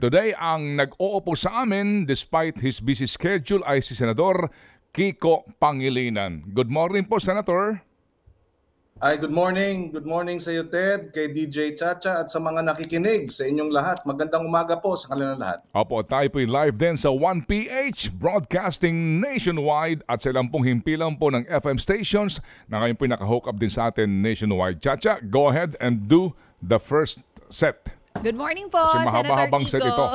today, ang nag-uupo sa amin despite his busy schedule ay si Senador Kiko Pangilinan. Good morning po, Senator. Ay, good morning. Good morning sa iyo, Ted, kay DJ Chacha at sa mga nakikinig sa inyong lahat. Magandang umaga po sa kanilang lahat. Opo, tayo po live din sa 1PH Broadcasting Nationwide at sa ilang pong himpilan po ng FM stations na ngayon po naka-hook up din sa atin nationwide. Chacha, go ahead and do the first set. Good morning po, Kasi Senator mahaba-habang Kiko. set ito.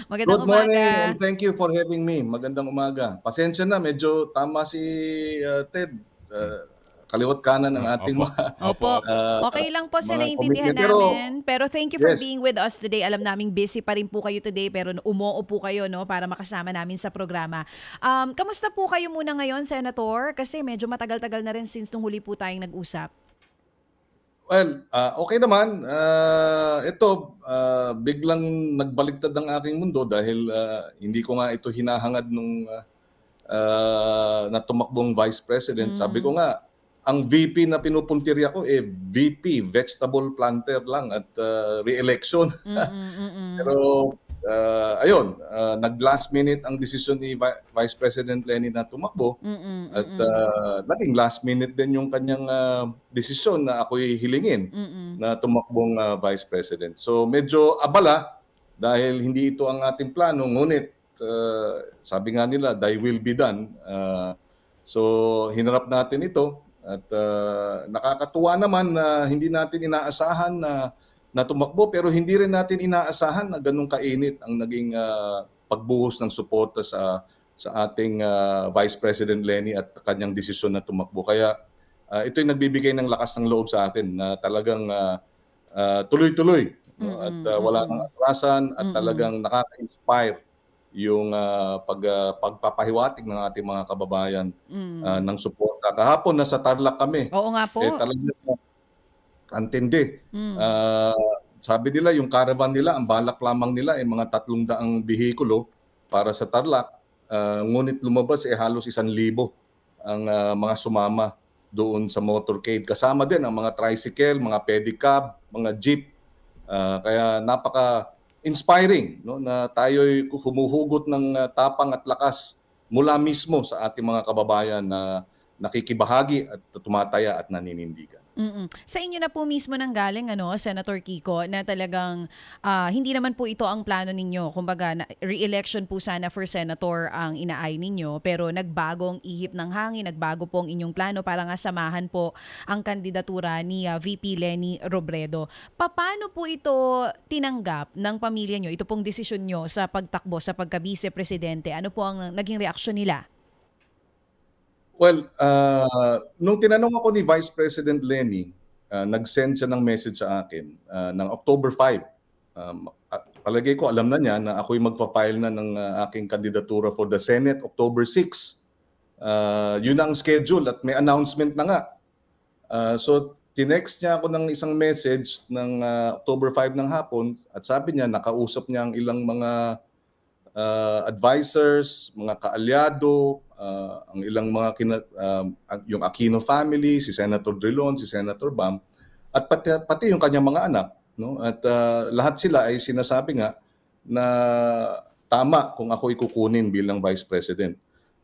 Magandang Good morning umaga. and thank you for having me. Magandang umaga. Pasensya na, medyo tama si Ted. Kaliwat kanan ng ating mga... Opo. Okay lang po sa mga naiintindihan commitment. namin. Pero thank you for Yes. being with us today. Alam naming busy pa rin po kayo today pero umuupo kayo no para makasama namin sa programa. Kamusta po kayo muna ngayon, Senator? Kasi medyo matagal-tagal na rin since nung huli po tayong nag-usap. Well, okay naman. Biglang nagbaliktad ang aking mundo dahil hindi ko nga ito hinahangad nung na tumakbong Vice President. Sabi ko nga, ang VP na pinupuntirya ko, VP, vegetable planter lang at re-election. Pero nag-last minute ang desisyon ni Vice President Leni na tumakbo. At naging last minute din yung kanyang desisyon na ako'y hilingin na tumakbong Vice President. So medyo abala dahil hindi ito ang ating plano. Ngunit sabi nga nila, thy will be done. So hinarap natin ito. At nakakatuwa naman na hindi natin inaasahan na tumakbo pero hindi rin natin inaasahan na ganun kainit ang naging pagbuhos ng suporta sa ating Vice President Leni at kanyang desisyon na tumakbo. Kaya ito'y nagbibigay ng lakas ng loob sa atin na talagang tuloy-tuloy at wala nang atrasan at talagang nakaka-inspire yung pagpapahiwatig ng ating mga kababayan ng suporta. Kahapon nasa Tarlac kami. Oo nga po. Talagang antindi. Sabi nila yung caravan nila, ang balak lamang nila ay mga 300 behikulo para sa Tarlac. Ngunit lumabas halos 1,000 ang mga sumama doon sa motorcade. Kasama din ang mga tricycle, mga pedicab, mga jeep. Kaya napaka-inspiring no, na tayo'y humuhugot ng tapang at lakas mula mismo sa ating mga kababayan na nakikibahagi at tumataya at naninindigan. Sa inyo na po mismo nang galing, Senator Kiko, na talagang hindi naman po ito ang plano ninyo. Kumbaga, re-election po sana for senator ang inaay ninyo, pero nagbagong ihip ng hangin, nagbago po ang inyong plano para nga samahan po ang kandidatura ni VP Leni Robredo. Paano po ito tinanggap ng pamilya nyo, ito pong desisyon nyo sa pagtakbo, sa pagka-vice-presidente? Ano po ang naging reaksyon nila? Well, nung tinanong ako ni Vice President Leni, nag-send siya ng message sa akin ng October 5. Palagay ko alam na niya na ako'y magpa-file na ng aking kandidatura for the Senate October 6. Yun ang schedule at may announcement na nga. So tinext niya ako ng isang message ng October 5 ng hapon at sabi niya nakausap niya ang ilang mga advisors, mga kaalyado, ang ilang mga yung Aquino family, si Senator Drilon, si Senator Bam, at pati yung kanyang mga anak, no? At lahat sila ay sinasabi nga na tama kung ako ikukunin bilang Vice President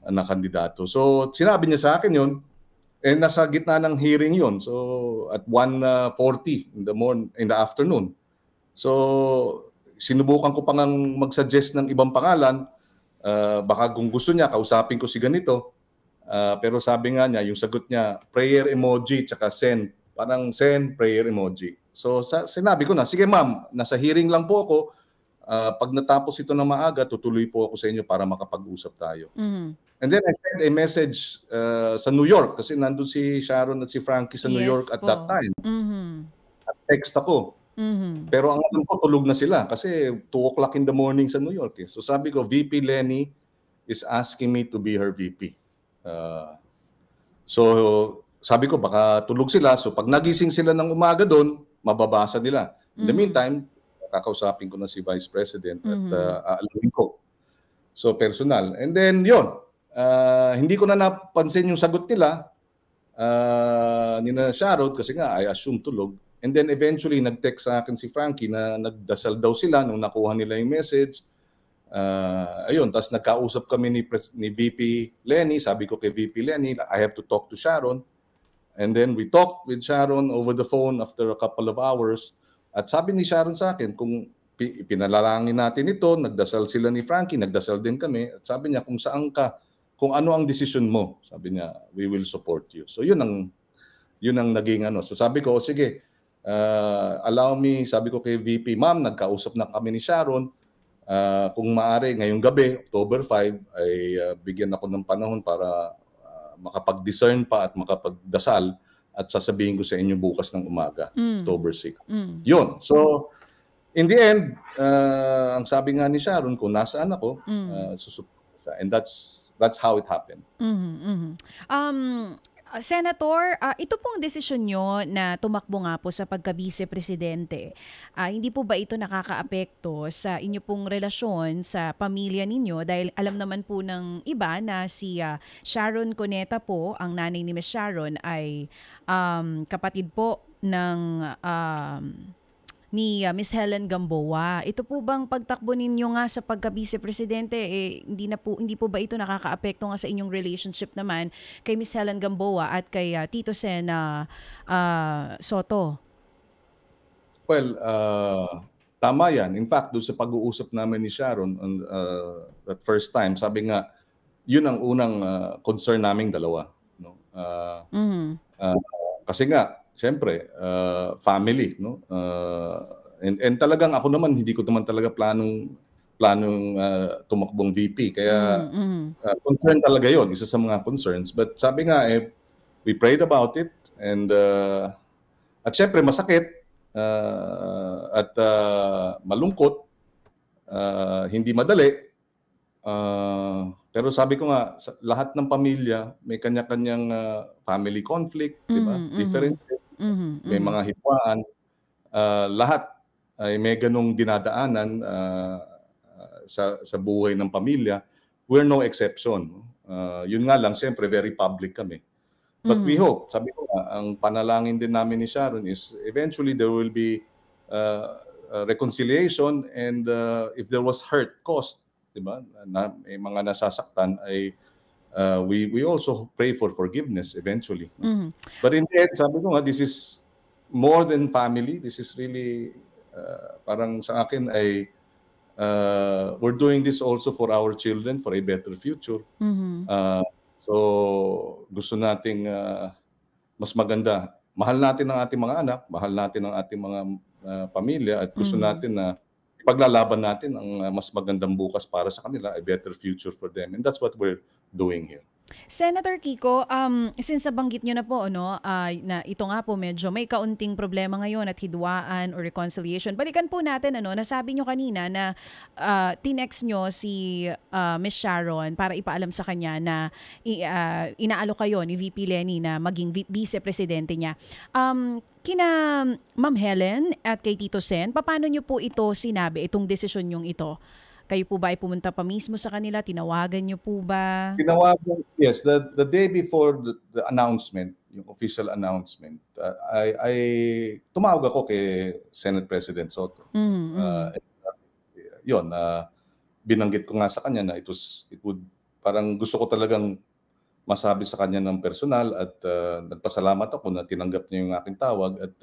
na kandidato. So sinabi niya sa akin yun, nasa gitna ng hearing yun. So at 1:40 in the afternoon. So sinubukan ko pang mag-suggest ng ibang pangalan. Baka kung gusto niya, kausapin ko si ganito. Pero sabi nga niya, yung sagot niya, prayer emoji, tsaka send. Parang send, prayer emoji. So sinabi ko na, sige ma'am, nasa hearing lang po ako. Pag natapos ito na maaga, tutuloy po ako sa inyo para makapag-usap tayo. And then I sent a message sa New York kasi nandun si Sharon at si Frankie sa New York at that time. At text ako. Pero ang alam ko, tulog na sila kasi 2 o'clock in the morning sa New York. So sabi ko, VP Leni is asking me to be her VP. So sabi ko, baka tulog sila. So pag nagising sila ng umaga doon, mababasa nila. In the meantime, kakausapin ko na si Vice President at aalamin ko. So personal. And then yun, hindi ko na napansin yung sagot nila ni Sharon kasi nga I assume tulog. And then eventually nag-text sa akin si Frankie na nagdasal daw sila nung nakuha nila yung message. Ayun, tapos nagkausap kami ni VP Lenny. Sabi ko kay VP Lenny, I have to talk to Sharon. And then we talked with Sharon over the phone after a couple of hours. At sabi ni Sharon sa akin, kung pinalalangin natin ito, nagdasal sila ni Frankie, nagdasal din kami. At sabi niya, kung saan ka, kung ano ang decision mo, sabi niya, we will support you. So yun ang naging ano. So sabi ko, sige, allow me, sabi ko kay VP, ma'am, nagkausap na kami ni Sharon. Kung maaari, ngayong gabi, October 5, ay bigyan ako ng panahon para makapag-discern pa at makapagdasal at sasabihin ko sa inyo bukas ng umaga, October 6. Yun. So, in the end, ang sabi nga ni Sharon, kung nasaan ako, susupport siya. And that's how it happened. Senator, ito pong desisyon nyo na tumakbo nga po sa pagka-vice-presidente, hindi po ba ito nakakaapekto sa inyo pong relasyon sa pamilya ninyo? Dahil alam naman po ng iba na si Sharon Cuneta po, ang nanay ni Miss Sharon, ay kapatid po ng ni Miss Helen Gamboa. Ito po bang pagtakbo ninyo nga sa pagka-vice-presidente, hindi po ba ito nakakaapekto nga sa inyong relationship naman kay Miss Helen Gamboa at kay Tito Sen Soto? Well, tama yan. In fact, doon sa pag-uusap namin ni Sharon on that first time, sabi nga, yun ang unang concern naming dalawa. No? Kasi nga, siyempre, family, no? And talagang ako naman, hindi ko naman talaga planong tumakbong VP. Kaya concern talaga yon, isa sa mga concerns. But sabi nga, we prayed about it. And at siyempre, masakit at malungkot, hindi madali. Pero sabi ko nga, lahat ng pamilya may kanya-kanyang family conflict, di ba? Differences. May mga hitwaan, lahat ay may ganong dinadaanan sa buhay ng pamilya. We're no exception. Yun nga lang, siyempre, very public kami. But we hope, sabi ko nga, ang panalangin din namin ni Sharon is eventually there will be reconciliation, and if there was hurt caused, diba, na may mga nasasaktan, ay we also pray for forgiveness eventually. But in the end, sabi ko nga, this is more than family. This is really, parang sa akin ay, we're doing this also for our children, for a better future. So, gusto nating mas maganda. Mahal natin ang ating mga anak, mahal natin ang ating mga pamilya, at gusto natin na paglalaban natin ang mas magandang bukas para sa kanila, a better future for them. And that's what we're doing here. Senator Kiko, since nabanggit nyo na po na ito nga po medyo may kaunting problema ngayon at hidwaan or reconciliation. Balikan po natin, nasabi nyo kanina na tinext nyo si Miss Sharon para ipaalam sa kanya na inaalo kayo ni VP Lenny na maging vice-presidente niya. Kina Ma'am Helen at kay Tito Sen, paano nyo po ito sinabi, itong desisyon nyong ito? Kayo po ba ay pumunta pa mismo sa kanila? Tinawagan nyo po ba? Tinawagan, yes. The day before the announcement, yung official announcement, I tumawag ako kay Senate President Soto. Yun, binanggit ko nga sa kanya na parang gusto ko talagang masabi sa kanya ng personal, at nagpasalamat ako na tinanggap niya yung aking tawag. At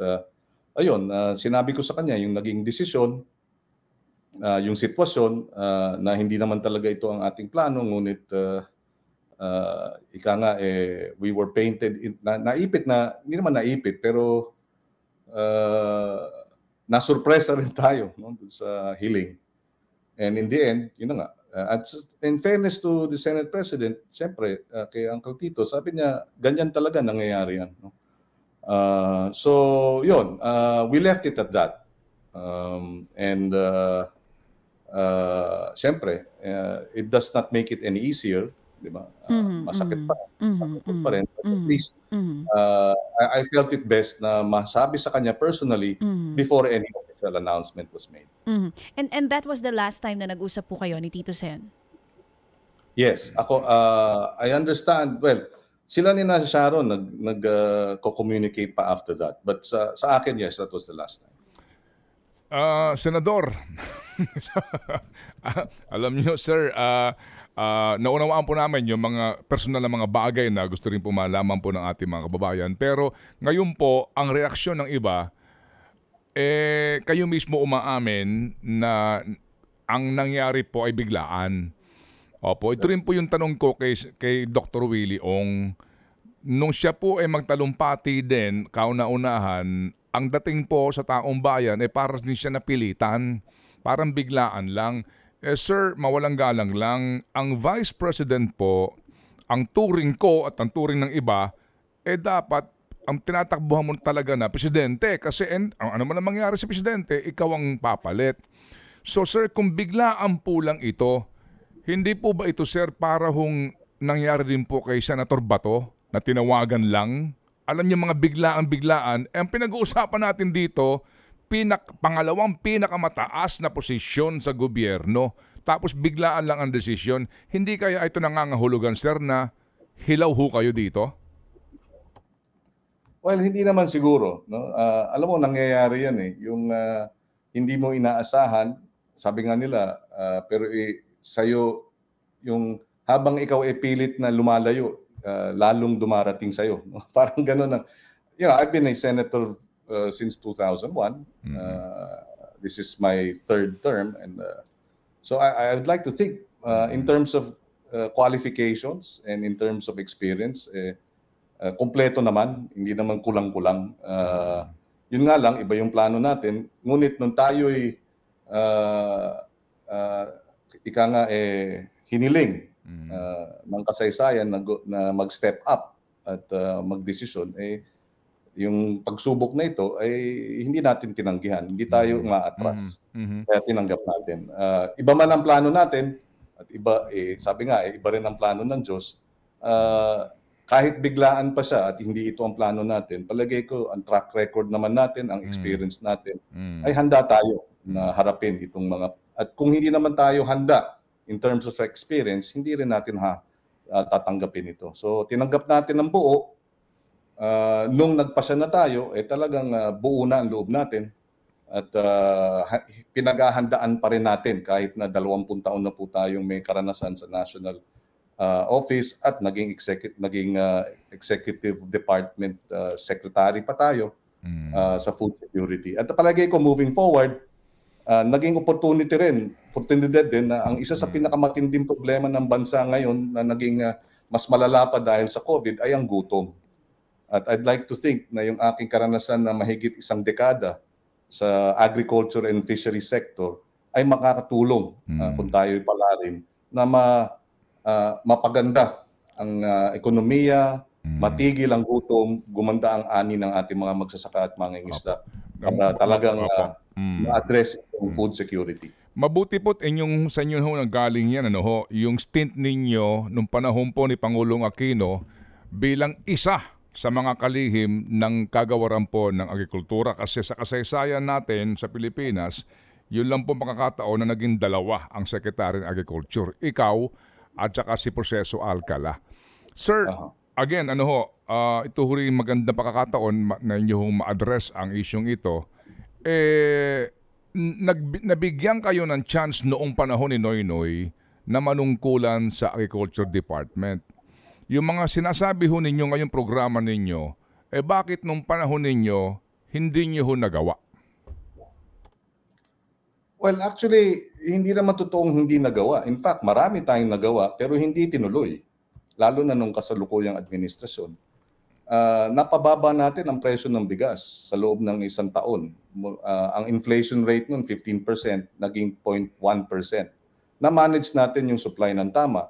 ayun, sinabi ko sa kanya yung naging desisyon, yung sitwasyon, na hindi naman talaga ito ang ating plano, ngunit ika nga, we were painted, naipit na, hindi naman naipit, pero nasurpresa rin tayo, no, sa healing. And in the end, yun na nga. At in fairness to the Senate President, siyempre, kay Uncle Tito, sabi niya, ganyan talaga nangyayari yan. No? So, yun, we left it at that. And siyempre, it does not make it any easier, di ba? Masakit pa, masakit pa rin. But at least, I felt it best na masabi sa kanya personally before any official announcement was made. And that was the last time na nag-usap po kayo ni Tito Sen? Yes, ako, I understand. Well, Sila ni na Sharon co-communicate pa after that. But sa akin, yes, that was the last time. Senador, alam niyo sir, naunawaan po namin yung mga personal na mga bagay na gusto rin po malaman po ng ating mga kababayan. Pero ngayon po, ang reaksyon ng iba, kayo mismo umaamin na ang nangyari po ay biglaan. Opo, ito rin po yung tanong ko kay Dr. Willie Ong. Nung siya po ay magtalumpati din, kauna-unahan, ang dating po sa taong bayan ay parang din siya napilitan. Parang biglaan lang. Sir, mawalang galang lang, ang Vice President po, ang turing ko at ang turing ng iba, dapat ang tinatakbuhan mo talaga na Presidente. Kasi ano man ang mangyari sa Presidente, ikaw ang papalit. So sir, kung biglaan po lang ito, hindi po ba ito sir para nangyari din po kay Senator Bato na tinawagan lang? Alam niyo mga biglaan, ang pinag-uusapan natin dito, pangalawang pinakamataas na posisyon sa gobyerno. Tapos biglaan lang ang desisyon. Hindi kaya ito nangangahulugan sir na hilaw ho kayo dito? Well, hindi naman siguro. No? Alam mo, nangyayari yan eh. Yung hindi mo inaasahan, sabi nga nila, pero sa'yo, yung habang ikaw pilit na lumalayo, lalong dumarating sa'yo. No? Parang gano'n. I've been a senator since 2001. This is my third term. And so I would like to think in terms of qualifications and in terms of experience, kompleto naman, hindi naman kulang-kulang. Yun nga lang, iba yung plano natin. Ngunit nung tayo'y hiniling ng kasaysayan na mag-step up at magdesisyon, yung pagsubok na ito ay hindi natin tinanggihan. Hindi tayo ma-atras. Kaya tinanggap natin. Iba man ang plano natin, at iba, sabi nga, iba rin ang plano ng Diyos. Kahit biglaan pa siya at hindi ito ang plano natin, palagay ko ang track record naman natin, ang experience natin, ay handa tayo na harapin itong mga... At kung hindi naman tayo handa in terms of experience, hindi rin natin tatanggapin ito. So tinanggap natin ng buo. Nung nagpasya na tayo, talagang buo na ang loob natin. At pinaghahandaan pa rin natin kahit na 20 taon na po tayong may karanasan sa national office at naging executive department secretary pa tayo sa food security. At palagay ko moving forward, naging opportunity din na ang isa sa pinakamatinding problema ng bansa ngayon na naging mas malala pa dahil sa COVID ay ang gutom. At I'd like to think na yung aking karanasan na mahigit isang dekada sa agriculture and fishery sector ay makakatulong kung tayo palarin na mapaganda ang ekonomiya, matigil ang gutom, gumanda ang ani ng ating mga magsasaka at mangingisda para talagang ma-address yung food security. Mabuti po't sa inyo ho nanggaling yan, yung stint ninyo nung panahon po ni Pangulong Aquino bilang isa sa mga kalihim ng kagawaran po ng agrikultura. Kasi sa kasaysayan natin sa Pilipinas, yun lang po makakataon na naging dalawa ang Secretary ng Agriculture. Ikaw at saka si Proceso Alcala. Sir, again, ito ho rin magandang pakakataon na inyong ma-address ang isyong ito. Nabigyan kayo ng chance noong panahon ni Noynoy na manungkulan sa Agriculture Department. Yung mga sinasabi ho ninyo ngayong programa ninyo, bakit nung panahon ninyo hindi nyo ho nagawa? Well, actually, hindi naman totoong hindi nagawa. In fact, marami tayong nagawa pero hindi tinuloy. Lalo na nung kasalukuyang administrasyon. Napababa natin ang presyo ng bigas sa loob ng isang taon. Ang inflation rate nun 15%, naging 0.1%. Na-manage natin yung supply ng tama.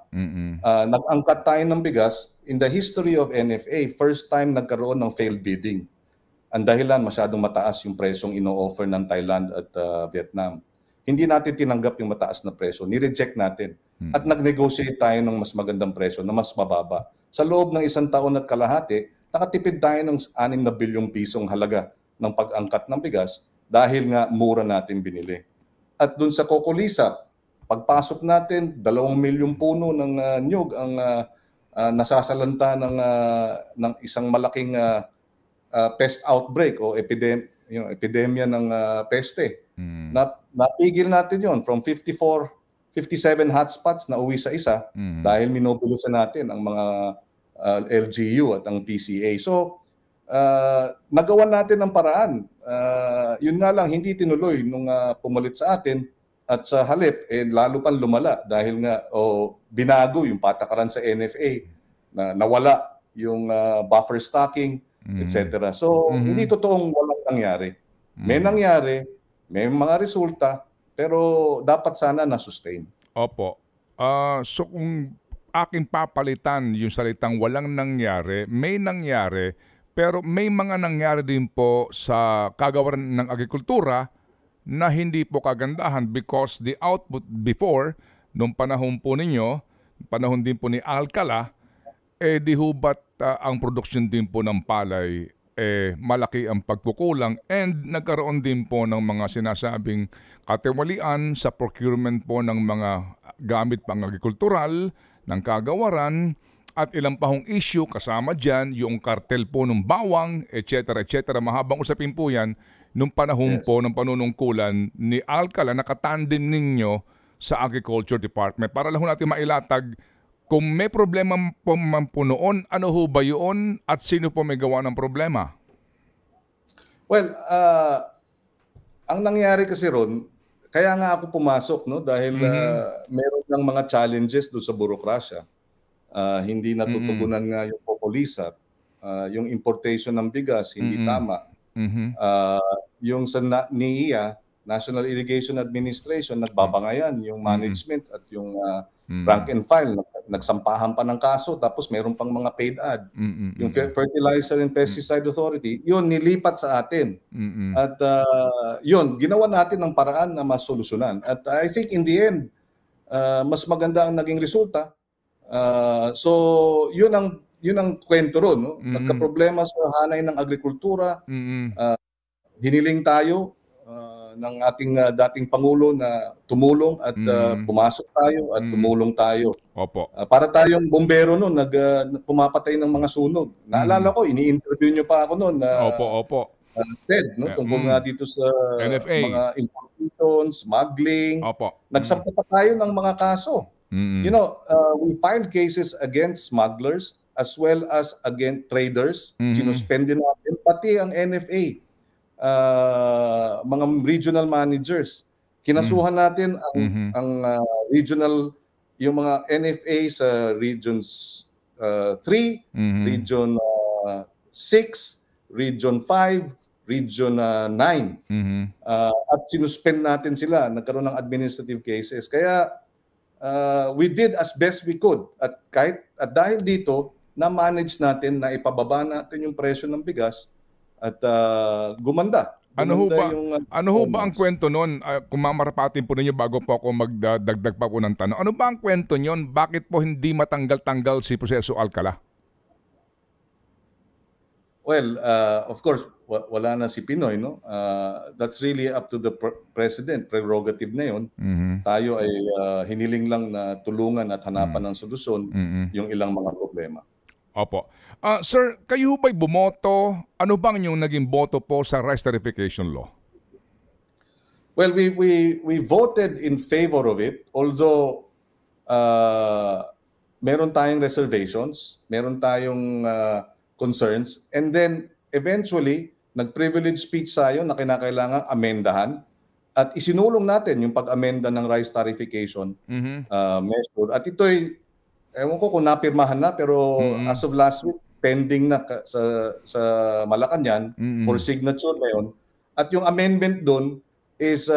Nag-angkat tayo ng bigas. In the history of NFA, first time nagkaroon ng failed bidding. Ang dahilan, masyadong mataas yung presyong ino-offer ng Thailand at Vietnam. Hindi natin tinanggap yung mataas na presyo. Ni-reject natin. At nag-negotiate tayo ng mas magandang presyo na mas mababa. Sa loob ng isang taon at kalahati, nakatipid tayo ng 6 na bilyong pisong halaga ng pag-angkat ng bigas dahil nga mura natin binili. At dun sa Cocolisa, pagpasok natin, 2 milyong puno ng niyog ang nasasalanta ng isang malaking pest outbreak o epidemya ng peste. Napigil natin yon from 57 hotspots na uwi sa isa dahil minobilisan natin ang mga LGU at ang PCA. So, nagawa natin ng paraan. Yun nga lang, hindi tinuloy nung pumalit sa atin at sa halip, lalo pang lumala dahil nga binago yung patakaran sa NFA na nawala yung buffer stocking, etc. So, hindi totoong walang nangyari. May nangyari, may mga resulta, pero dapat sana na-sustain. Opo. So kung aking papalitan yung salitang walang nangyari, may nangyari, pero may mga nangyari din po sa kagawaran ng agrikultura na hindi po kagandahan because the output before, nung panahon po ninyo, panahon din po ni Alcala, di hubat ang production din po ng palay malaki ang pagkukulang and nagkaroon din po ng mga sinasabing katiwalian sa procurement po ng mga gamit pang agrikultural ng kagawaran at ilang pahong issue kasama dyan yung kartel po ng bawang, etc. etc. Mahabang usapin po yan nung panahon po ng panunungkulan ni Alcala nakatandem ninyo sa Agriculture Department. Para lang natin mailatag kung may problema po man po noon, ano ho ba yun at sino po may gawa ng problema? Well, ang nangyari kasi ron, kaya nga ako pumasok, no, dahil meron ng mga challenges doon sa burokrasya. Hindi natutugunan nga yung populisat, yung importation ng bigas, hindi tama. Yung sa NIA, National Irrigation Administration, nagbabangayan yung management at yung rank and file. Nagsampahan pa ng kaso, tapos meron pang mga paid ad. Yung Fertilizer and Pesticide Authority, yun nilipat sa atin. At yun, ginawa natin ng paraan na masolusyonan. At I think in the end, mas maganda ang naging resulta. So yun ang kwento ron, no? Nagka-problema sa hanay ng agrikultura. Hiniling tayo ng ating dating Pangulo na tumulong at pumasok tayo at tumulong tayo. Opo. Para tayong bombero noon, pumapatay ng mga sunog. Naalala ko, ini-interview nyo pa ako noon na Opo. Ted, no? Tungkol nga dito sa NFA. mga importation, smuggling. Opo. Nagsampa pa tayo ng mga kaso. You know, we filed cases against smugglers as well as against traders. Sinuspende natin, pati ang NFA. Mga regional managers. Kinasuhan natin ang regional, yung mga NFA sa regions 3, region 6, region 5, region 9. At sinuspend natin sila. Nagkaroon ng administrative cases. Kaya we did as best we could. At dahil dito, na-manage natin na ipababa natin yung presyo ng bigas at gumanda. Ano ho ba ang kwento noon? Kung mamarapatin po ninyo bago po ako magdagdag pa po ng tanong. Ano ba ang kwento niyon? Bakit po hindi matanggal-tanggal si Proseso Alcala? Well, of course, wala na si Pinoy, no? That's really up to the president, prerogative na yun. Tayo ay hiniling lang na tulungan at hanapan ng solusyon yung ilang mga problema. Opo. Sir, kayo ba'y bumoto? Ano bang yung naging boto po sa rice tarification law? Well, we voted in favor of it, although meron tayong reservations, meron tayong concerns, and then eventually, nag-privilege speech tayo na kinakailangan amendahan at isinulong natin yung pag-amenda ng rice tarification measure. At ito'y, ewan ko kung napirmahan na, pero as of last week, pending na sa Malacanang for signature ngayon. At yung amendment doon is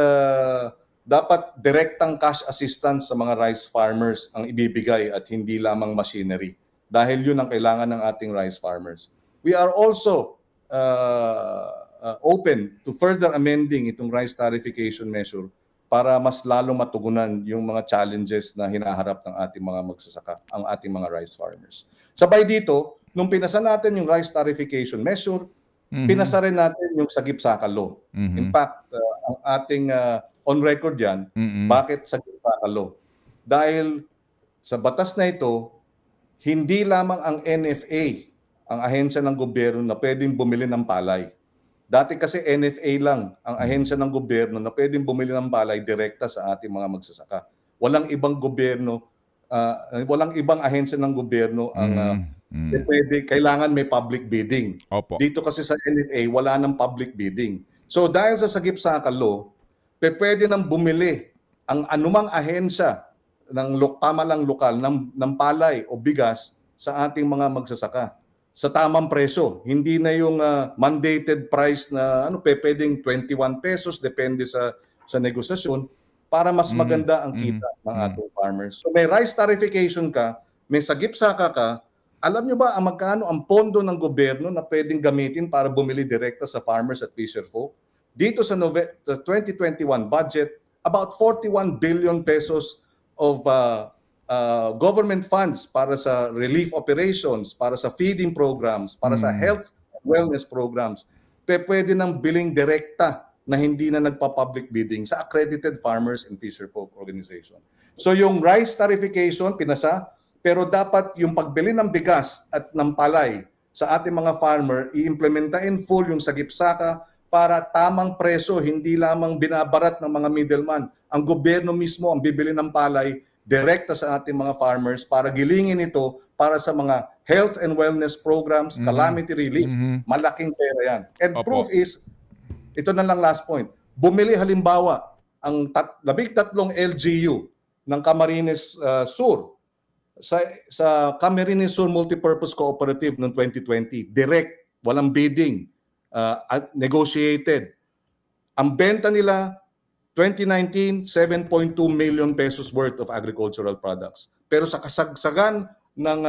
dapat direktang cash assistance sa mga rice farmers ang ibibigay at hindi lamang machinery. Dahil yun ang kailangan ng ating rice farmers. We are also open to further amending itong rice tarification measure para mas lalong matugunan yung mga challenges na hinaharap ng ating mga magsasaka, ang ating mga rice farmers. Sabay dito, nung pinasa natin yung rice tarification measure, pinasa rin natin yung Sagip-Saka law. In fact, ang ating on record yan, bakit Sagip-Saka law? Dahil sa batas na ito, hindi lamang ang NFA, ang ahensya ng gobyerno na pwedeng bumili ng palay. Dati kasi NFA lang ang ahensya ng gobyerno na pwedeng bumili ng palay direkta sa ating mga magsasaka. Walang ibang gobyerno, walang ibang ahensya ng gobyerno ang kailangan may public bidding. Opo. Dito kasi sa NFA, wala ng public bidding. So dahil sa Sagip-Saka Law, pwede nang bumili ang anumang ahensya ng pamalang lokal ng palay o bigas sa ating mga magsasaka sa tamang presyo. Hindi na yung mandated price na pwedeng 21 pesos depende sa negosasyon para mas maganda ang kita ng ating farmers. So may rice tarification ka, may Sagip-Saka ka, alam nyo ba ang magkano ang pondo ng gobyerno na pwedeng gamitin para bumili direkta sa farmers at fisherfolk? Dito sa 2021 budget, about 41 billion pesos of government funds para sa relief operations, para sa feeding programs, para sa health and wellness programs, pwede nang biling direkta na hindi na nagpa-public bidding sa accredited farmers and fisherfolk organization. So yung rice tarification, pinasa, pero dapat yung pagbili ng bigas at ng palay sa ating mga farmer, i-implementa in full yung Sagip-Saka para tamang preso, hindi lamang binabarat ng mga middleman. Ang gobyerno mismo ang bibili ng palay direkta sa ating mga farmers para gilingin ito para sa mga health and wellness programs, calamity relief. Malaking pera yan. And proof is, ito na lang last point, bumili halimbawa ang 13 LGU ng Camarines Sur sa Camarines Sur Multipurpose Cooperative noong 2020. Direct, walang bidding, negotiated. Ang benta nila 2019, 7.2 million pesos worth of agricultural products. Pero sa kasagsagan ng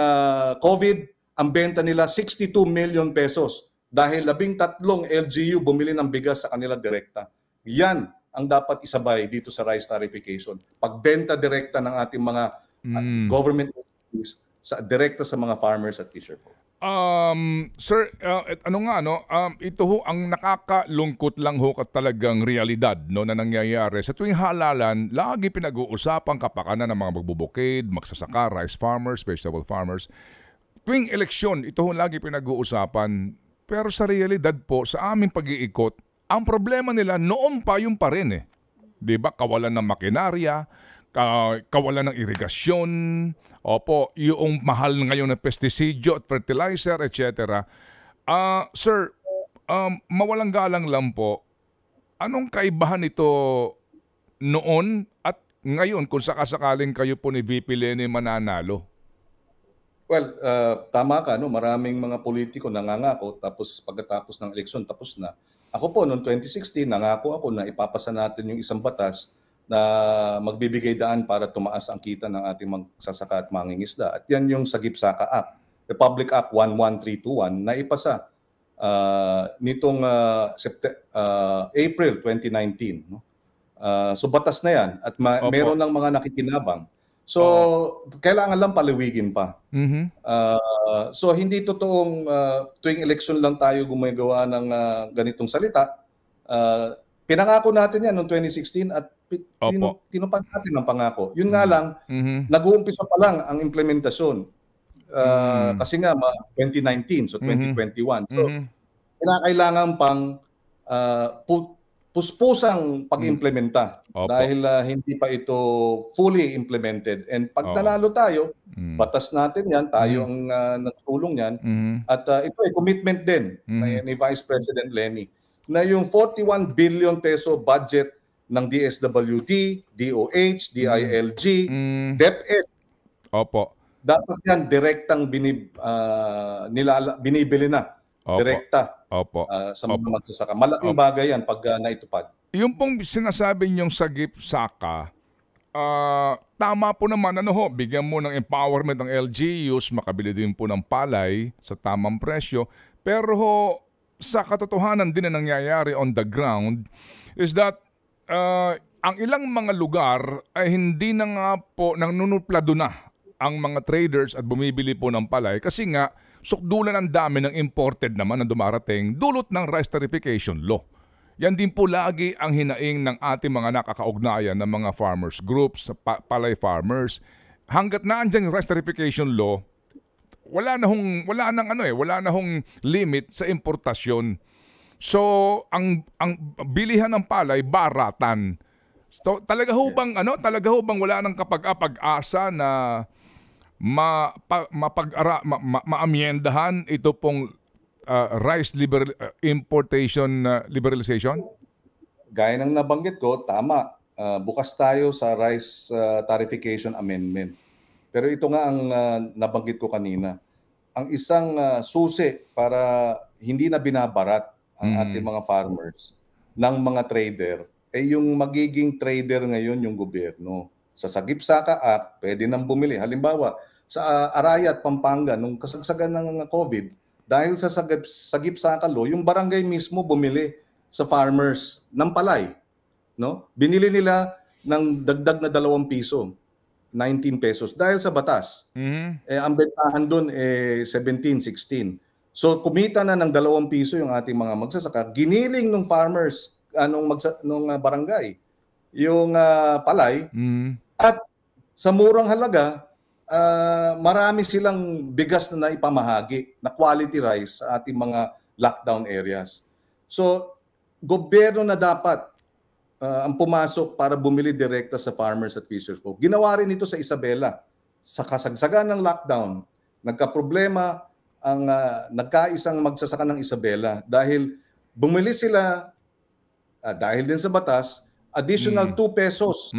COVID, ang benta nila 62 million pesos dahil 13 LGU bumili ng bigas sa kanila direkta. Yan ang dapat isabay dito sa rice tarification. Pagbenta direkta ng ating mga government entities direkta sa mga farmers at fisherfolk. Sir, ito ho ang nakakalungkot lang ho at talagang realidad na nangyayari. Sa tuwing halalan, lagi pinag-uusapan kapakanan ng mga magbubukid, magsasaka, rice farmers, vegetable farmers. Tuwing eleksyon, ito ho lagi pinag-uusapan. Pero sa realidad po, sa aming pag-iikot, ang problema nila noon pa yung pa rin eh. Diba? Kawalan ng makinarya, kawalan ng irigasyon, opo, yung mahal ngayon ng pestisidyo at fertilizer, etc. Sir, mawalang galang lang po, anong kaibahan nito noon at ngayon kung sakasakaling kayo po ni VP Leni mananalo? Well, tama ka, maraming mga politiko nangangako tapos pagkatapos ng eleksyon tapos na. Ako po noong 2016 nangako ako na ipapasa natin yung isang batas na magbibigay daan para tumaas ang kita ng ating magsasaka at mangingisda. At yan yung Sagip-Saka Act, Republic Act 11321 na ipasa nitong April 2019. So batas na yan at meron ng mga nakikinabang. So kailangan lang paliwigin pa. So hindi totoong tuwing election lang tayo gumagawa ng ganitong salita. Pinangako natin yan noong 2016 at tinupad natin ang pangako. Yun nga lang, nag-uumpisa pa lang ang implementasyon. Kasi nga, 2019, so 2021. So, kinakailangan pang puspusang pag-implementa dahil hindi pa ito fully implemented. And pag nanalo tayo, batas natin yan, tayo ang nagtulong yan. At ito ay commitment din ni Vice President Leni na yung 41 billion peso budget ng DSWD, DOH, DILG, DepEd. Opo. Dapat yan direktang binibili na. Direkta sa mga magsasaka. Malaking bagay yan pag naitupad. Yung pong sinasabi niyong Sagip-Saka, tama po naman, bigyan mo ng empowerment ng LGUs, makabili din po ng palay sa tamang presyo. Pero sa katotohanan din na nangyayari on the ground is that ang ilang mga lugar ay hindi na nga po nanunuplado na ang mga traders at bumibili po ng palay kasi nga sukdulan ang dami ng imported naman na dumarating dulot ng rice tarification law. Yan din po lagi ang hinaing ng ating mga nakakaugnayan ng mga farmers groups, palay farmers. Hanggat naandyan yung rice tarification law, wala na hong limit sa importasyon. So, ang bilihan ng palay baratan. So, talaga ho bang wala nang pag-asa na maamyendahan ito pong rice importation liberalization? Gaya ng nabanggit ko, tama. Bukas tayo sa rice tarification amendment. Pero ito nga ang nabanggit ko kanina. Ang isang susi para hindi na binabarat ang ating mga farmers ng mga trader, yung magiging trader ngayon yung gobyerno. Sa Sagip-Saka Act, pwede nang bumili. Halimbawa, sa Arayat, Pampanga, nung kasagsagan ng COVID, dahil sa Sagip-Saka Law, yung barangay mismo bumili sa farmers ng palay. No? Binili nila ng dagdag na 2 piso, 19 pesos, dahil sa batas. Ang bentahan doon 17, 16. So kumita na ng 2 piso yung ating mga magsasaka. Giniling ng farmers, nung barangay, yung palay. At sa murang halaga, marami silang bigas na naipamahagi na quality rice sa ating mga lockdown areas. So, gobyerno na dapat ang pumasok para bumili direkta sa farmers at fishers folk. Ginawa rin ito sa Isabela. Sa kasagsagan ng lockdown, nagkaproblema ang nagkaisang magsasaka ng Isabela dahil bumili sila, dahil din sa batas, additional 2 pesos.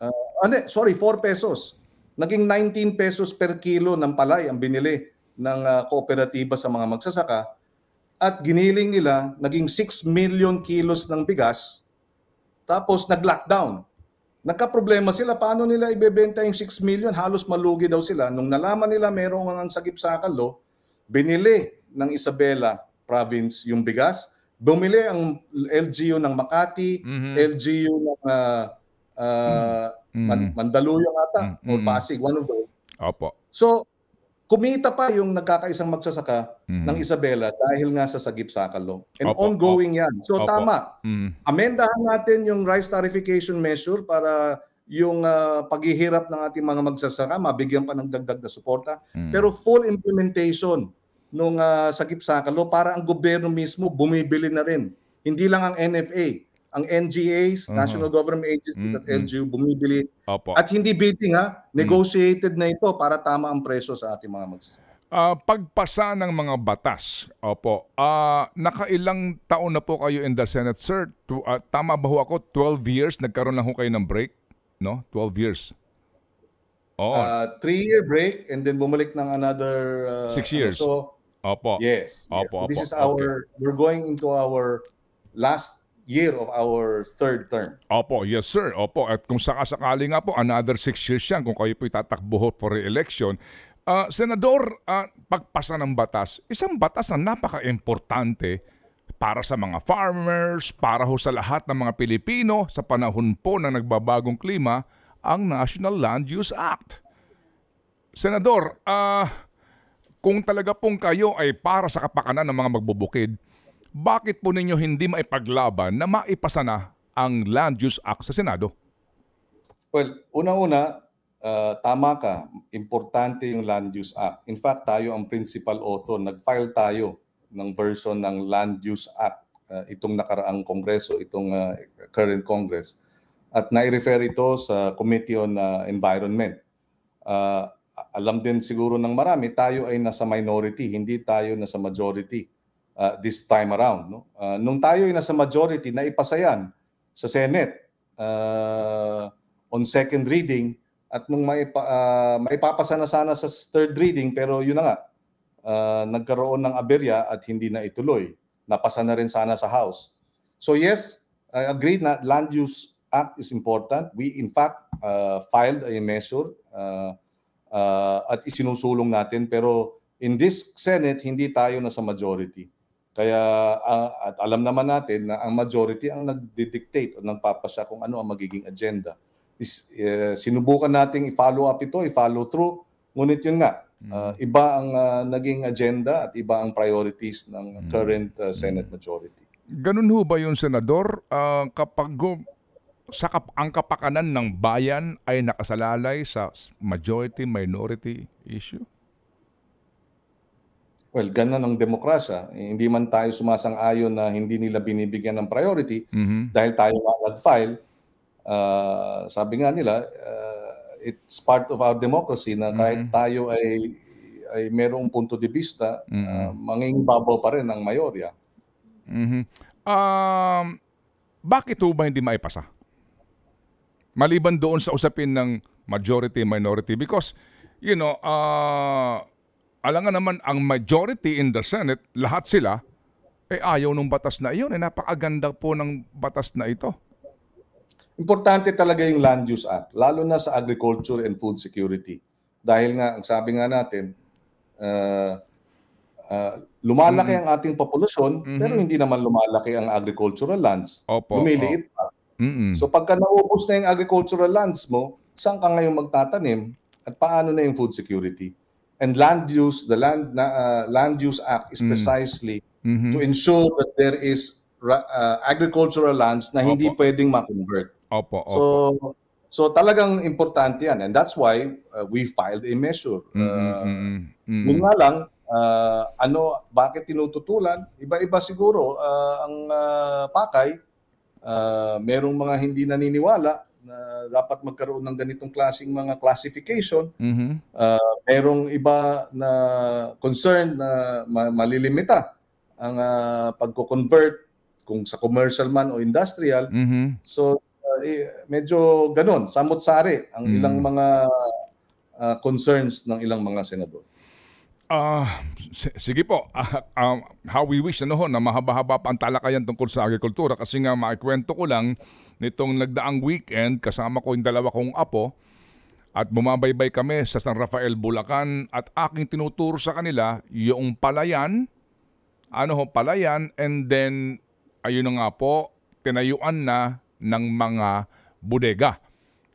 4 pesos. Naging 19 pesos per kilo ng palay ang binili ng kooperatiba sa mga magsasaka at giniling nila naging 6 million kilos ng bigas tapos nag-lockdown. Nagka-problema sila, paano nila ibebenta yung 6 million? Halos malugi daw sila. Nung nalaman nila merong ang Sagip-Saka Law, binili ng Isabela province yung bigas, bumili ang LGU ng Makati, LGU ng Mandaluyong ata o Pasig, one of those. Opo. So, kumita pa yung nagkakaisang magsasaka ng Isabela dahil nga sa Sagip-Saka Law. And ongoing yan. So, tama. Amendahan natin yung rice tarification measure para yung paghihirap ng ating mga magsasaka, mabigyan pa ng dagdag na suporta. Pero full implementation nung Sagip-Saka Law para ang gobyerno mismo bumibili na rin. Hindi lang ang NFA. Ang NGAs, National Government Agencies at LGU bumibili. At hindi bidding negotiated na ito para tama ang presyo sa ating mga magsasaka. Pagpasa ng mga batas, nakailang taon na po kayo in the Senate, sir? Tama ba ho ako? 12 years? Nagkaroon lang ho kayo ng break? No? 12 years. 3-year break and then bumalik ng another 6 years. Yes. So this is we're going into our last year of our third term. Yes sir. At kung sakasakali nga po, another 6 years yan kung kayo po itatakbo for re-election. Senador, pagpasa ng batas, isang batas na napaka-importante para sa mga farmers, para ho sa lahat ng mga Pilipino sa panahon po na nagbabagong klima, ang National Land Use Act. Senador, kung talaga pong kayo ay para sa kapakanan ng mga magbubukid, bakit po ninyo hindi maipaglaban na maipasa na ang Land Use Act sa Senado? Well, unang-una, tama ka. Importante yung Land Use Act. In fact, tayo ang principal author. Nag-file tayo ng version ng Land Use Act itong nakaraang Kongreso, itong current Congress. At nai-refer ito sa Committee on Environment. Alam din siguro ng marami, tayo ay nasa minority, hindi tayo nasa majority. This time around. No? Nung tayo ay nasa majority, naipasa yan sa Senate on second reading at nung maipapasa na sana sa third reading pero yun na nga, nagkaroon ng aberya at hindi na ituloy. Napasa na rin sana sa House. So yes, I agree na Land Use Act is important. We in fact filed a measure at isinusulong natin pero in this Senate, hindi tayo nasa majority. Kaya at alam naman natin na ang majority ang nagdi-dictate o nagpapasya kung ano ang magiging agenda. Sinubukan nating i-follow up ito, i-follow through. Ngunit yun nga, iba ang naging agenda at iba ang priorities ng current Senate majority. Ganun ho ba yun, Senador? Kapag ang kapakanan ng bayan ay nakasalalay sa majority-minority issue? Well, ganun ang demokrasya. Hindi man tayo sumasang-ayon na hindi nila binibigyan ng priority dahil tayo nga nag-file. Sabi nga nila, it's part of our democracy na kahit tayo ay merong punto de vista, mangingibabaw pa rin ang mayorya. Bakit ho ba hindi maipasa? Maliban doon sa usapin ng majority, minority. Because, alangan naman ang majority in the Senate, lahat sila, ayaw ng batas na iyon. Napakaganda po ng batas na ito. Importante talaga yung Land Use Act, lalo na sa agriculture and food security. Dahil nga, ang sabi nga natin, lumalaki ang ating populasyon, pero hindi naman lumalaki ang agricultural lands. Lumiliit pa. So pagka naubos na yung agricultural lands mo, saan ka ngayon magtatanim at paano na yung food security? And land use, the Land Use Act is precisely to ensure that there is agricultural lands na hindi pwedeng ma-convert. So talagang importante yan, and that's why we filed a measure. Yun nga lang, bakit tinututulan? Iba-iba siguro ang pakay. Merong mga hindi naniniwala na dapat magkaroon ng ganitong klaseng mga classification. Merong iba na concern na malilimita ang pagko-convert kung sa commercial man o industrial. So medyo ganun, samot-sari ang ilang mga concerns ng ilang mga senador. Sige po, how we wish na mahaba-haba pa ang talakayan tungkol sa agrikultura, kasi nga maikwento ko lang nitong nagdaang weekend kasama ko yung dalawa kong apo at bumabaybay kami sa San Rafael, Bulacan, at aking tinuturo sa kanila yung palayan, palayan, and then ayun nga po, tinayuan na ng mga bodega.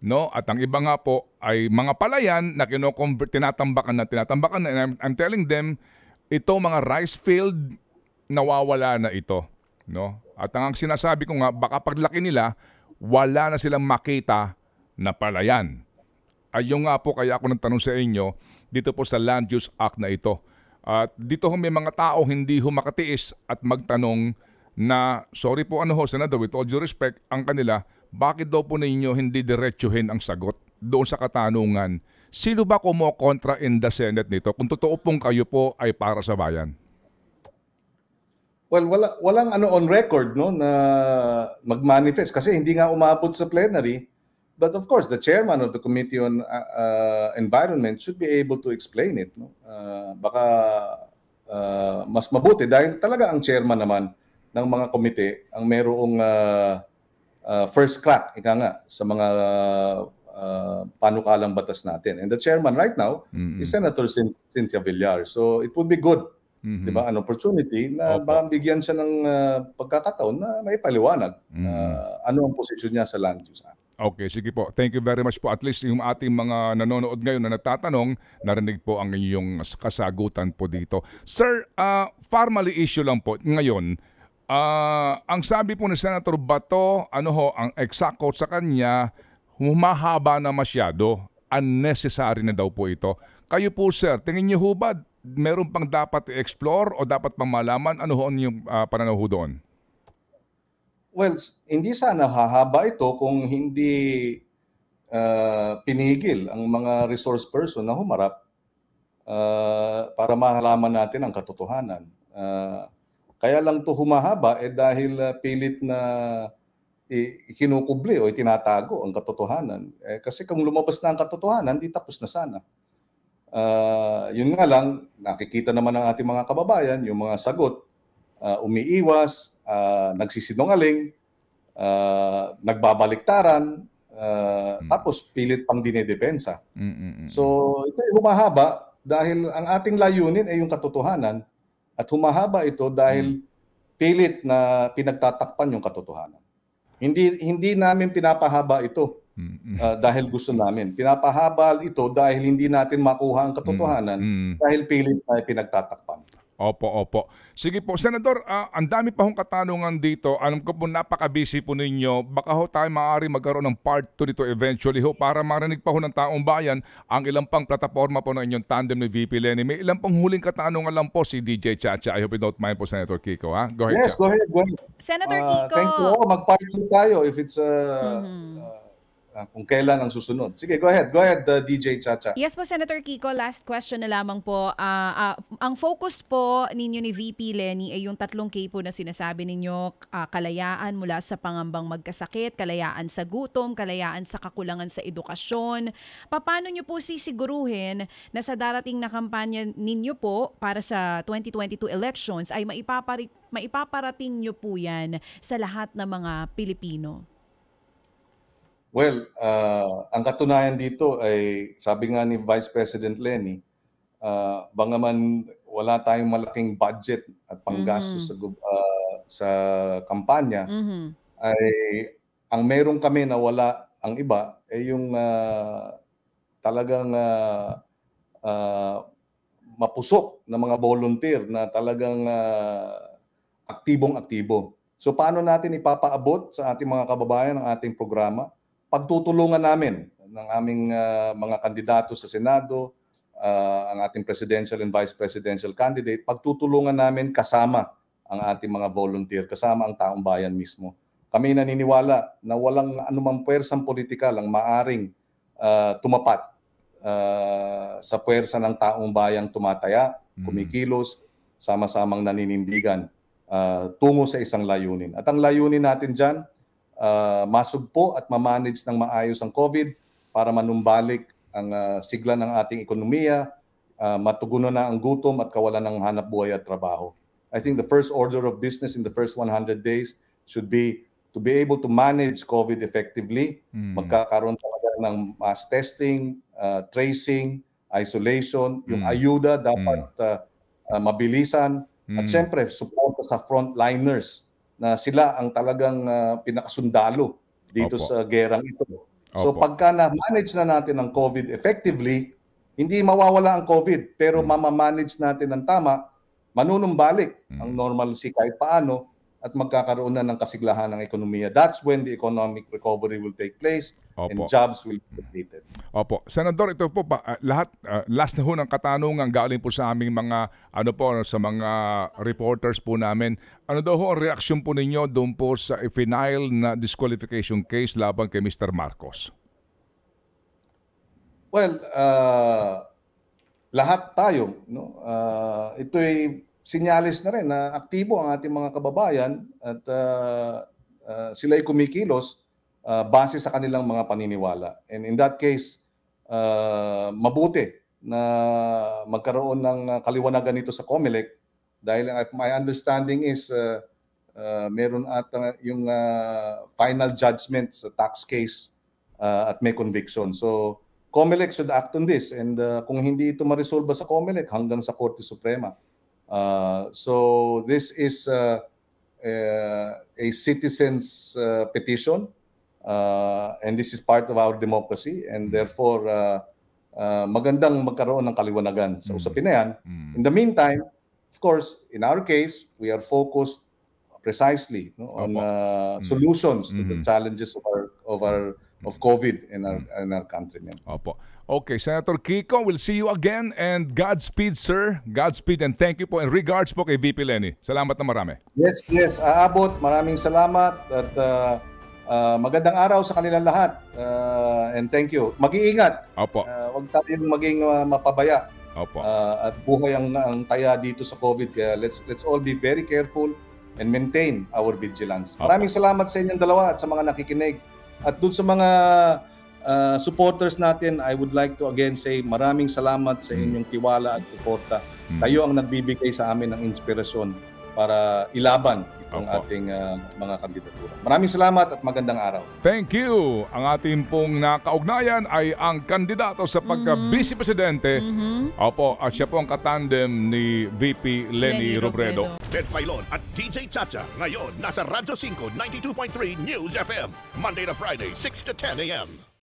No? At ang iba nga po ay mga palayan na tinatambakan na. I'm telling them, ito mga rice field, nawawala na ito. No? At ang sinasabi ko nga, baka paglaki nila, wala na silang makita na palayan. Ayun nga po, kaya ako nagtanong sa inyo, dito po sa Land Use Act na ito. At dito may mga tao hindi makatiis at magtanong na, sorry po Senator, with all due respect, ang kanila, bakit daw po ninyo hindi diretsuhin ang sagot doon sa katanungan? Sino ba kumokontra in the Senate nito kung totoo pong kayo po ay para sa bayan? Well, walang on record na mag-manifest kasi hindi nga umabot sa plenary. But of course, the chairman of the Committee on Environment should be able to explain it. Baka mas mabuti dahil talaga ang chairman naman ng mga komite ang merong first crack, ika nga, sa mga panukalang batas natin. And the chairman right now is Senator Cynthia Villar. So it would be good, di ba, an opportunity na baka bigyan siya ng pagkakataon na may paliwanag ano ang posisyon niya sa Land Use Act. Okay, sige po. Thank you very much po. At least yung ating mga nanonood ngayon na nagtatanong, narinig po ang inyong kasagutan po dito. Sir, formally issue lang po ngayon. Ang sabi po ni Senator Bato, ang exact quote sa kanya, humahaba na masyado, unnecessary na daw po ito. Kayo po sir, tingin niyo ho ba meron pang dapat i-explore o dapat pang malaman? Ano ho yung pananaw ho doon? Well, hindi sana hahaba ito kung hindi pinigil ang mga resource person na humarap para mahalaman natin ang katotohanan. Kaya lang to humahaba dahil pilit na ikinukubli o itinatago ang katotohanan. Kasi kung lumabas na ang katotohanan, di tapos na sana. Yun nga lang, nakikita naman ng ating mga kababayan, yung mga sagot, umiiwas, nagsisinungaling, nagbabaliktaran, tapos pilit pang dinedepensa. So ito ay humahaba dahil ang ating layunin ay yung katotohanan. At humahaba ito dahil pilit na pinagtatakpan yung katotohanan. Hindi namin pinapahaba ito dahil gusto namin. Pinapahaba ito dahil hindi natin makuha ang katotohanan dahil pilit na pinagtatakpan. Opo, opo. Sige po, Senador, ang dami pa hong katanungan dito. Alam ko po napaka-busy po ninyo. Baka ho tayo maaari magkaroon ng part 2 dito eventually ho para marinig pa ho ng taong bayan ang ilang pang plataforma po ng inyong tandem ni VP Leni. May ilang pang huling katanungan lang po si DJ Chacha. I hope you don't mind po, Senator Kiko. Ha? Go ahead, Yes, Chacha. go ahead. Senator Kiko. Thank you. Mag-part 2 tayo if it's kung kailan ang susunod. Sige, go ahead, DJ Chacha. Yes po, Senator Kiko, last question na lamang po. Ang focus po ninyo ni VP Leni ay yung 3K po na sinasabi ninyo, kalayaan mula sa pangambang magkasakit, kalayaan sa gutom, kalayaan sa kakulangan sa edukasyon. Paano nyo po sisiguruhin na sa darating na kampanya ninyo po para sa 2022 elections ay maipaparating nyo po yan sa lahat ng mga Pilipino? Well, ang katunayan dito ay sabi nga ni Vice President Leni, bangaman wala tayong malaking budget at panggastos sa kampanya, ay ang meron kami na wala ang iba ay yung talagang mapusok na mga volunteer na talagang aktibong-aktibo. So paano natin ipapaabot sa ating mga kababayan ang ating programa? Pagtutulungan namin ng aming mga kandidato sa Senado, ang ating presidential and vice presidential candidate, pagtutulungan namin kasama ang ating mga volunteer, kasama ang taong bayan mismo. Kami naniniwala na walang anumang puwersang politikal ang maaring tumapat sa puwersa ng taong bayang tumataya, kumikilos, sama-samang naninindigan tungo sa isang layunin. At ang layunin natin dyan, masugpo at mamanage ng maayos ang COVID para manumbalik ang sigla ng ating ekonomiya, matugunan na ang gutom at kawalan ng hanap buhay at trabaho. I think the first order of business in the first 100 days should be to be able to manage COVID effectively. Magkakaroon talaga ng mass testing, tracing, isolation, yung ayuda dapat mabilisan, at siyempre suporta sa frontliners na sila ang talagang pinakasundalo dito sa gerang ito. So pagka na-manage na natin ang COVID effectively, hindi mawawala ang COVID, pero mamamanage natin ng tama, manunumbalik ang normalcy kahit paano at magkakaroon na ng kasiglahan ng ekonomiya. That's when the economic recovery will take place and jobs will be created. Opo. Senador, ito po lahat last na ho ng katanungan galing po sa aming mga sa mga reporters po namin. Ano daw ho ang reaksyon po ninyo doon po sa final na disqualification case laban kay Mr. Marcos? Well, lahat tayo, no? Ito'y sinyalis na rin na aktibo ang ating mga kababayan at sila'y kumikilos base sa kanilang mga paniniwala. And in that case, mabuti na magkaroon ng kaliwanagan ito sa COMELEC dahil my understanding is meron ata yung final judgment sa tax case at may conviction. So COMELEC should act on this, and kung hindi ito ma-resolve sa COMELEC hanggang sa Korte Suprema. So this is a citizen's petition, and this is part of our democracy, and therefore magandang magkaroon ng kaliwanagan sa usapin na yan. In the meantime, of course, in our case, we are focused precisely on solutions to the challenges of COVID in our country. Opo. Okay, Senator Kiko, we'll see you again, and Godspeed, sir. Godspeed, and thank you po, and regards po kay VP Leni. Salamat na marami. Yes, aabot. Maraming salamat at magandang araw sa kanilang lahat. And thank you. Mag-iingat. Opo. Huwag tayong maging mapabaya. Opo. At buhay ang taya dito sa COVID. Kaya let's all be very careful and maintain our vigilance. Maraming salamat sa inyong dalawa at sa mga nakikinig. At dun sa mga supporters natin, I would like to again say maraming salamat sa inyong tiwala at suporta. Kayo ang nagbibigay sa amin ng inspirasyon para ilaban itong ating mga kandidatura. Maraming salamat at magandang araw. Thank you. Ang ating pong nakaugnayan ay ang kandidato sa pagka-vice presidente. Opo, at siya po ang katandem ni VP Leni Robredo. Ted Filon at DJ Chacha ngayon nasa Radyo 5 92.3 News FM Monday to Friday 6 to 10 a.m.